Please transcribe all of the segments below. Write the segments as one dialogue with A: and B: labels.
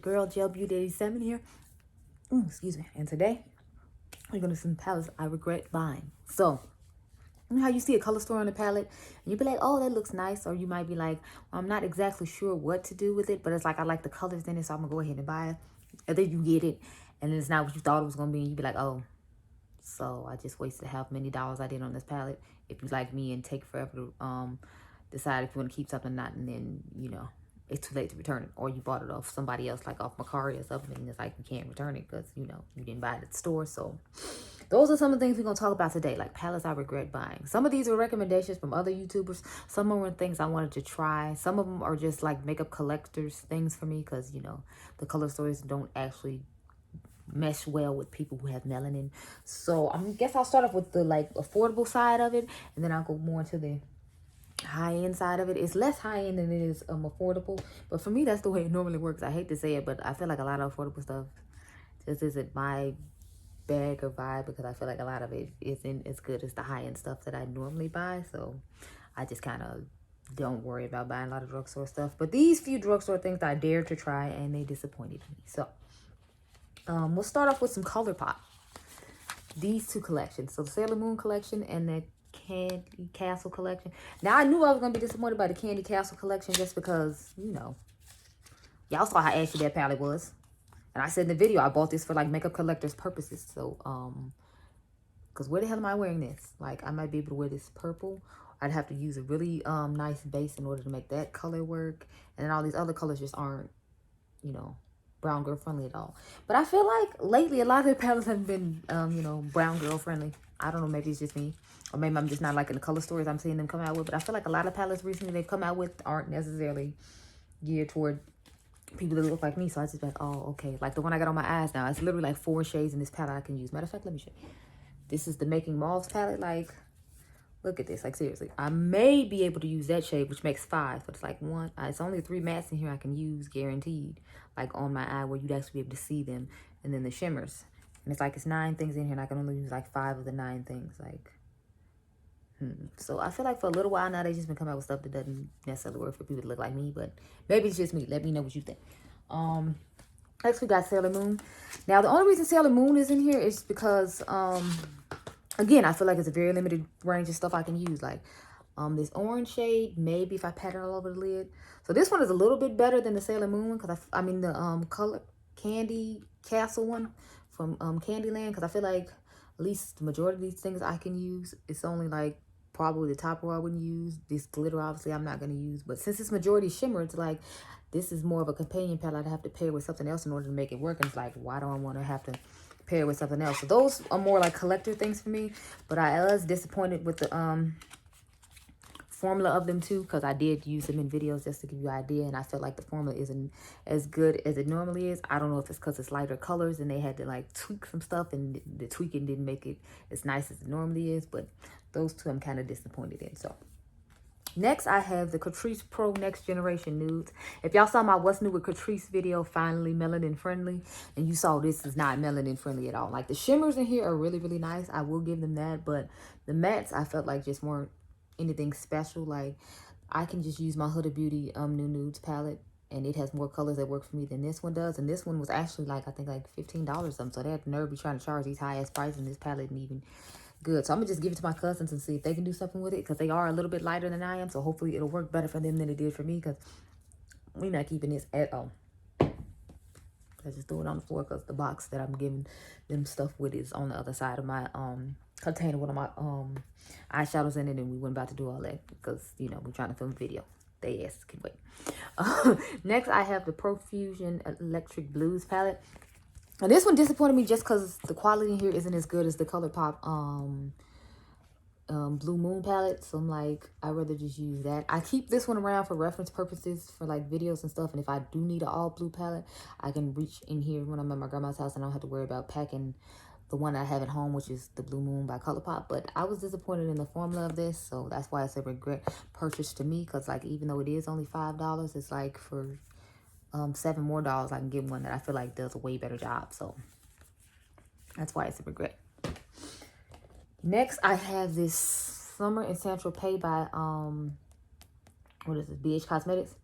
A: your girl, Gel Beauty 87 here. Excuse me. And today, we're going to do some palettes I regret buying. So, you know how you see a color store on the palette and you be like, oh, that looks nice. Or you might be like, well, I'm not exactly sure what to do with it, but it's like, I like the colors in it, so I'm going to go ahead and buy it. And then you get it, and it's not what you thought it was going to be. And you be like, oh, so I just wasted how many dollars I did on this palette. If you like me and take forever to decide if you want to keep something or not, and then, you know, it's too late to return it. Or you bought it off somebody else, like off Macari or something, and it's like you can't return it because, you know, you didn't buy it at the store. So those are some of the things we're going to talk about today, like palettes I regret buying. Some of these are recommendations from other YouTubers. Some of them are things I wanted to try. Some of them are just like makeup collectors things for me because, you know, the color stores don't actually mesh well with people who have melanin. So I guess I'll start off with the like affordable side of it, and then I'll go more into the high-end side of it. It's less high-end than it is affordable, but for me that's the way it normally works. I hate to say it, but I feel like a lot of affordable stuff just isn't my bag or vibe, because I feel like a lot of it isn't as good as the high-end stuff that I normally buy. So I just kind of don't worry about buying a lot of drugstore stuff. But these few drugstore things I dared to try, and they disappointed me. So we'll start off with some Colourpop. These two collections. So the Sailor Moon collection and the Candy Castle collection. Now, I knew I was going to be disappointed by the Candy Castle collection just because, you know, y'all saw how ashy that palette was. And I said in the video, I bought this for, like, makeup collector's purposes. So, because where the hell am I wearing this? Like, I might be able to wear this purple. I'd have to use a really nice base in order to make that color work. And then all these other colors just aren't, you know, brown girl friendly at all. But I feel like lately a lot of the palettes have been you know, brown girl friendly. I don't know, maybe it's just me, or maybe I'm just not liking the color stories I'm seeing them come out with. But I feel like a lot of palettes recently they've come out with aren't necessarily geared toward people that look like me. So I just like, oh, okay. Like the one I got on my eyes now, it's literally like 4 shades in this palette I can use. Matter of fact, let me show you. This is the Making Mauves palette. Like, look at this. Like, seriously, I may be able to use that shade, which makes 5. But it's like one. It's only 3 mattes in here I can use, guaranteed. Like on my eye, where you'd actually be able to see them. And then the shimmers, and it's like it's 9 things in here, and I can only use like 5 of the 9 things. Like, so I feel like for a little while now, they just been coming out with stuff that doesn't necessarily work for people that look like me. But maybe it's just me. Let me know what you think. Next we got Sailor Moon. Now the only reason Sailor Moon is in here is because again, I feel like it's a very limited range of stuff I can use. Like this orange shade, maybe if I pat it all over the lid. So this one is a little bit better than the Sailor Moon one, because I mean the color Candy Castle one from Candyland, because I feel like at least the majority of these things I can use. It's only like probably the top row I wouldn't use. This glitter obviously I'm not going to use, but since it's majority shimmer, it's like this is more of a companion palette. I'd have to pair with something else in order to make it work, and it's like, why do I want to have to pair with something else? So those are more like collector things for me. But I was disappointed with the formula of them too, because I did use them in videos just to give you an idea, and I felt like the formula isn't as good as it normally is. I don't know if it's because it's lighter colors and they had to like tweak some stuff, and the tweaking didn't make it as nice as it normally is. But those two I'm kind of disappointed in. So next I have the Catrice Pro Next Generation Nudes. If y'all saw my What's New with Catrice video, finally melanin friendly, and you saw this is not melanin friendly at all. Like the shimmers in here are really, really nice. I will give them that, but the mattes I felt like just weren't anything special. Like I can just use my Huda Beauty New Nudes palette, and it has more colors that work for me than this one does. And this one was actually like, I think like $15 or something. So they had the nerve to be trying to charge these high ass prices, and this palette isn't even good. So I'm gonna just give it to my cousins and see if they can do something with it, because they are a little bit lighter than I am. So hopefully it'll work better for them than it did for me, because we're not keeping this at all. I just threw it on the floor because the box that I'm giving them stuff with is on the other side of my container with my eyeshadows in it, and we weren't about to do all that because, you know, we're trying to film a video. They ass can wait. Next I have the Profusion Electric Blues palette. And this one disappointed me just because the quality in here isn't as good as the Colourpop Blue Moon palette. So I'm like, I'd rather just use that. I keep this one around for reference purposes for like videos and stuff. And if I do need an all blue palette, I can reach in here when I'm at my grandma's house, and I don't have to worry about packing the one I have at home, which is the Blue Moon by Colourpop. But I was disappointed in the formula of this, so that's why it's a regret purchase to me. Because like, even though it is only $5, it's like for $7 more I can get one that I feel like does a way better job. So that's why it's a regret. Next I have this Summer in Saint Tropez by what is this, BH Cosmetics.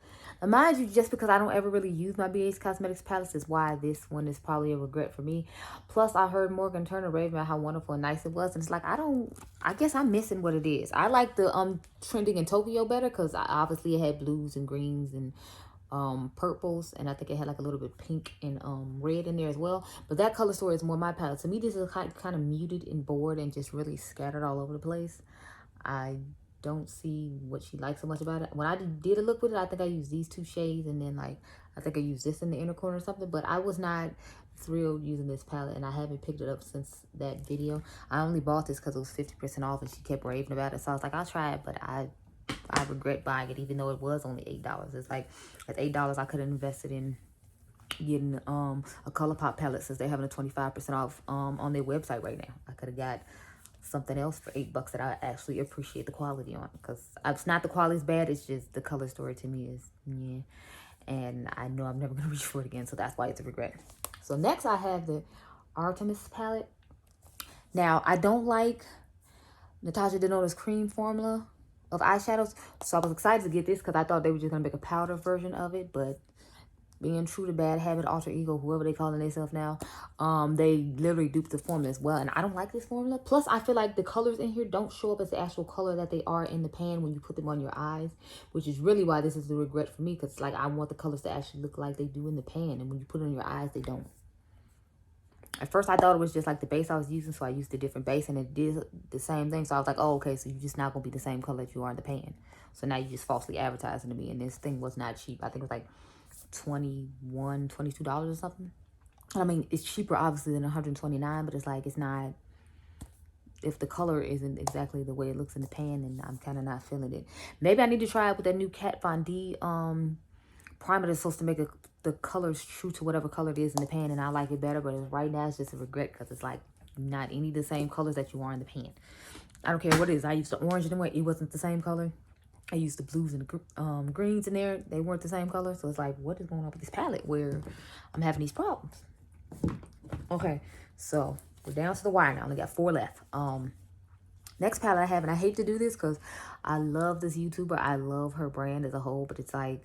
A: Now, mind you, just because I don't ever really use my BH Cosmetics palettes is why this one is probably a regret for me. Plus, I heard Morgan Turner rave about how wonderful and nice it was. And it's like, I guess I'm missing what it is. I like the trending in Tokyo better because obviously it had blues and greens and purples. And I think it had like a little bit of pink and red in there as well. But that color story is more my palette. To me, this is kind of muted and bored and just really scattered all over the place. I don't see what she likes so much about it. When I did a look with it, I think I used these two shades, and then like I think I used this in the inner corner or something, but I was not thrilled using this palette, and I haven't picked it up since that video. I only bought this because it was 50% off and she kept raving about it, so I was like, I'll try it, but I regret buying it even though it was only $8. It's like at $8 I could have invested in getting a Colourpop palette, since they're having a 25% off on their website right now. I could have got something else for $8 that I actually appreciate the quality on, because it's not the quality's bad, it's just the color story to me is yeah, and I know I'm never gonna reach for it again, so that's why it's a regret. So next I have the Artemis palette. Now I don't like Natasha Denona's cream formula of eyeshadows, so I was excited to get this because I thought they were just gonna make a powder version of it, but being true to bad habit, alter ego, whoever they calling themselves now, they literally duped the formula as well, and I don't like this formula. Plus, I feel like the colors in here don't show up as the actual color that they are in the pan when you put them on your eyes, which is really why this is the regret for me, because like I want the colors to actually look like they do in the pan, and when you put it on your eyes, they don't. At first, I thought it was just like the base I was using, so I used a different base, and it did the same thing. So I was like, oh, okay, so you're just not going to be the same color that you are in the pan. So now you're just falsely advertising to me, and this thing was not cheap. I think it was like $22 or something. I mean, it's cheaper obviously than $129, but it's like, it's not, if the color isn't exactly the way it looks in the pan, and I'm kind of not feeling it. Maybe I need to try it with that new Kat Von D primer that's supposed to make the colors true to whatever color it is in the pan, and I like it better. But right now it's just a regret because it's like not any of the same colors that you are in the pan. I don't care what it is. I used the orange in the way, it wasn't the same color. I used the blues and the greens in there. They weren't the same color. So it's like, what is going on with this palette where I'm having these problems? Okay, so we're down to the wire now. I only got 4 left. Next palette I have, and I hate to do this because I love this YouTuber. I love her brand as a whole, but it's like,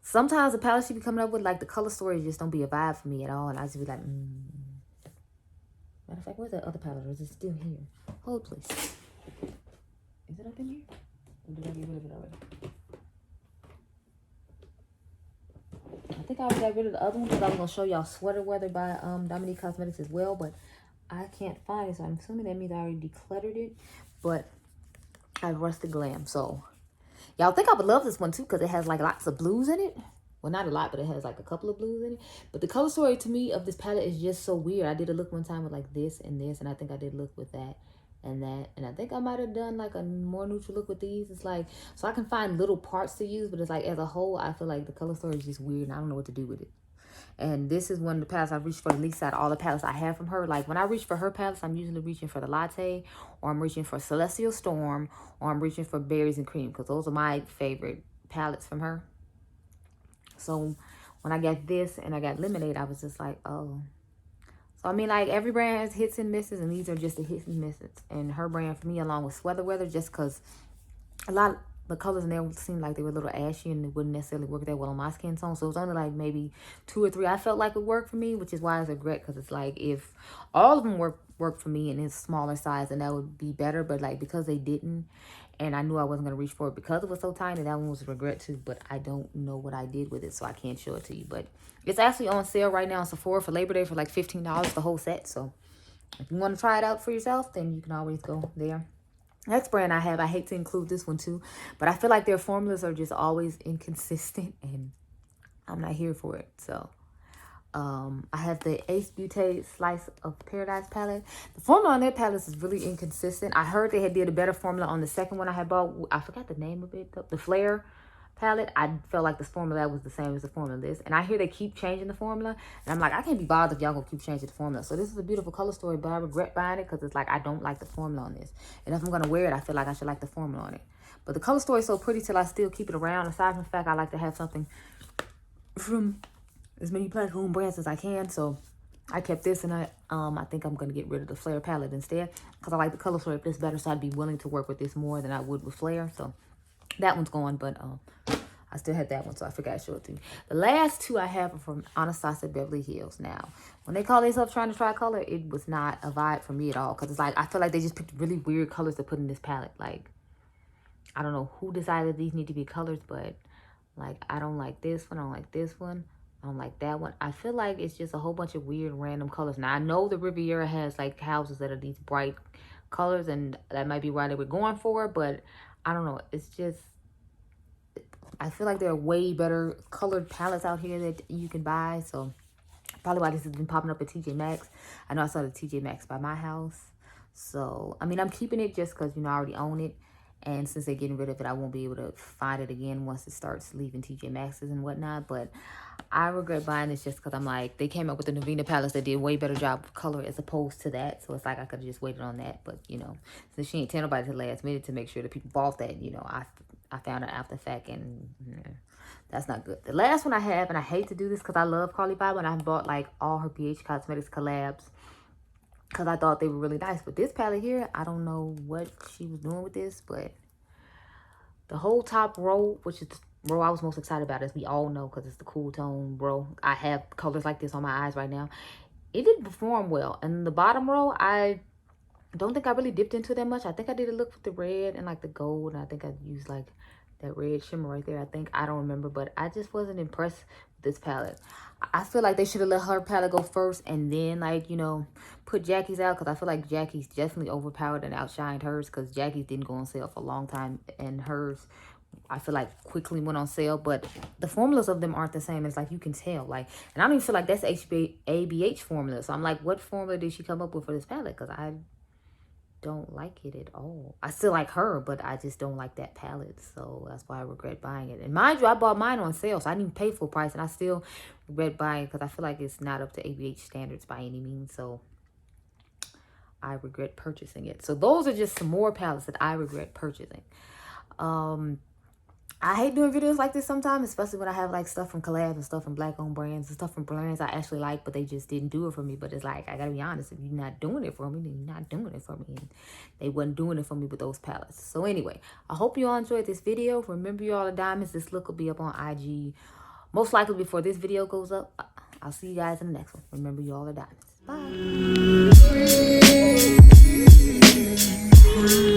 A: sometimes the palette she be coming up with, like the color stories just don't be a vibe for me at all. And I just be like, Matter of fact, where's that other palette? Or is it still here? Hold, please. Is it up in here? Or did I get rid of it already? I think I already got rid of the other one because I was going to show y'all Sweater Weather by Dominique Cosmetics as well, but I can't find it, so I'm assuming that means I already decluttered it, but I rusted glam. So y'all think I would love this one too because it has like lots of blues in it. Well, not a lot, but it has like a couple of blues in it. But the color story to me of this palette is just so weird. I did a look one time with like this and this, and I think I did a look with that and that, and I think I might have done like a more neutral look with these. It's like, so I can find little parts to use, but it's like as a whole I feel like the color story is just weird and I don't know what to do with it. And this is one of the palettes I reached for the least out of all the palettes I have from her. Like when I reach for her palettes, I'm usually reaching for the Latte, or I'm reaching for Celestial Storm, or I'm reaching for Berries and Cream, because those are my favorite palettes from her. So when I got this and I got Lemonade, I was just like, oh. So I mean, like every brand has hits and misses, and these are just the hits and misses. And her brand for me, along with Sweater Weather, just because a lot of the colors in there seemed like they were a little ashy and it wouldn't necessarily work that well on my skin tone. So it was only like maybe 2 or 3 I felt like would work for me, which is why it's a regret, because it's like if all of them work for me and it's smaller size, then that would be better. But like because they didn't, and I knew I wasn't going to reach for it because it was so tiny, that one was a regret too. But I don't know what I did with it, so I can't show it to you. But it's actually on sale right now on Sephora for Labor Day for like $15, the whole set. So if you want to try it out for yourself, then you can always go there. Next brand I have, I hate to include this one too, but I feel like their formulas are just always inconsistent, and I'm not here for it. So I have the Ace Beauté Slice of Paradise palette. The formula on their palettes is really inconsistent. I heard they had did a better formula on the second one I had bought. I forgot the name of it, the Flare palette. I felt like this formula was the same as the formula this, and I hear they keep changing the formula, and I'm like, I can't be bothered if y'all gonna keep changing the formula. So this is a beautiful color story, but I regret buying it because it's like I don't like the formula on this, and if I'm gonna wear it, I feel like I should like the formula on it. But the color story is so pretty till I still keep it around. Aside from the fact I like to have something from as many black-owned brands as I can, so I kept this, and I think I'm gonna get rid of the Flare palette instead because I like the color story of this better, so I'd be willing to work with this more than I would with Flare. So That one's gone, but I still had that one, so I forgot to show it to you. The last two I have are from Anastasia Beverly Hills. Now, when they call themselves trying to try color, it was not a vibe for me at all. Because it's like, I feel like they just picked really weird colors to put in this palette. Like, I don't know who decided these need to be colors, but like, I don't like this one. I don't like this one. I don't like that one. I feel like it's just a whole bunch of weird random colors. Now, I know the Riviera has like houses that are these bright colors, and that might be why they were going for it, but I don't know. It's just, I feel like there are way better colored palettes out here that you can buy. So probably why this has been popping up at TJ Maxx. I know I saw the TJ Maxx by my house. So, I mean, I'm keeping it just because, you know, I already own it. And since they're getting rid of it, I won't be able to find it again once it starts leaving TJ Maxx's and whatnot. But I regret buying this just because I'm like, they came up with the Navina palettes that did a way better job of color as opposed to that. So it's like I could have just waited on that. But, you know, since she ain't tell nobody to the last minute to make sure that people bought that, you know, I found it after the fact, and that's not good. The last one I have, and I hate to do this because I love Colourpop, and I bought like all her BH Cosmetics collabs because I thought they were really nice. But this palette here, I don't know what she was doing with this, but the whole top row, which is the row I was most excited about, as we all know, because it's the cool tone row. I have colors like this on my eyes right now. It didn't perform well. And the bottom row, I don't think I really dipped into that much. I think I did a look with the red and like the gold, and I think I used like that red shimmer right there. I don't remember, but I just wasn't impressed with this palette. I feel like they should have let her palette go first and then, like, you know, put Jackie's out, because I feel like Jackie's definitely overpowered and outshined hers, because Jackie's didn't go on sale for a long time, and hers, I feel like, quickly went on sale. But the formulas of them aren't the same. It's like, you can tell, like, and I don't even feel like that's ABH formula. So I'm like, what formula did she come up with for this palette? Because I don't like it at all. I still like her, but I just don't like that palette. So that's why I regret buying it. And mind you, I bought mine on sale, so I didn't even pay full price, and I still regret buying it because I feel like it's not up to ABH standards by any means. So I regret purchasing it. So those are just some more palettes that I regret purchasing. I hate doing videos like this sometimes, especially when I have like stuff from collab and stuff from black-owned brands and stuff from brands I actually like, but they just didn't do it for me. But it's like, I gotta be honest, if you're not doing it for me, then you're not doing it for me. And they wasn't doing it for me with those palettes. So anyway, I hope you all enjoyed this video. Remember, you all are diamonds. This look will be up on IG most likely before this video goes up. I'll see you guys in the next one. Remember, you all are diamonds. Bye.